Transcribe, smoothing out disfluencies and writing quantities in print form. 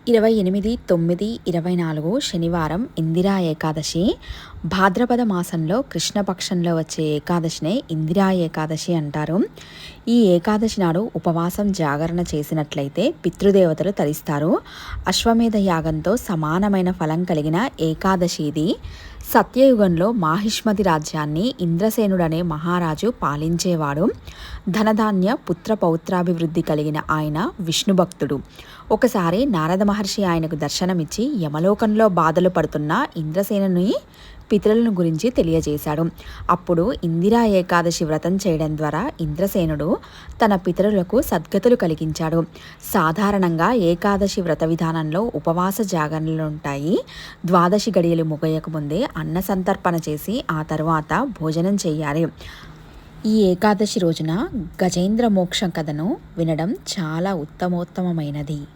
28/9/24 శనివారం ఇందిరా ఏకాదశి. భాద్రపద మాసంలో కృష్ణపక్షంలో వచ్చే ఏకాదశినే ఇందిరా ఏకాదశి అంటారు. ఈ ఏకాదశి నాడు ఉపవాసం జాగరణ చేసినట్లయితే పితృదేవతలు తరిస్తారు. అశ్వమేధ యాగంతో సమానమైన ఫలం కలిగిన ఏకాదశి ఇది. సత్యయుగంలో మాహిష్మతి రాజ్యాన్ని ఇంద్రసేనుడనే మహారాజు పాలించేవాడు. ధనధాన్య పుత్ర పౌత్రాభివృద్ధి కలిగిన ఆయన విష్ణు భక్తుడు. ఒకసారి నారద మహర్షి ఆయనకు దర్శనమిచ్చి యమలోకంలో బాధలు పడుతున్న ఇంద్రసేనుని పితరులను గురించి తెలియజేశాడు. అప్పుడు ఇందిరా ఏకాదశి వ్రతం చేయడం ద్వారా ఇంద్రసేనుడు తన పితరులకు సద్గతులు కలిగించాడు. సాధారణంగా ఏకాదశి వ్రత విధానంలో ఉపవాస జాగరణలు ఉంటాయి. ద్వాదశి గడియలు ముగయక ముందే అన్న సంతర్పణ చేసి ఆ తరువాత భోజనం చేయాలి. ఈ ఏకాదశి రోజున గజేంద్ర మోక్షం కథను వినడం చాలా ఉత్తమోత్తమైనది.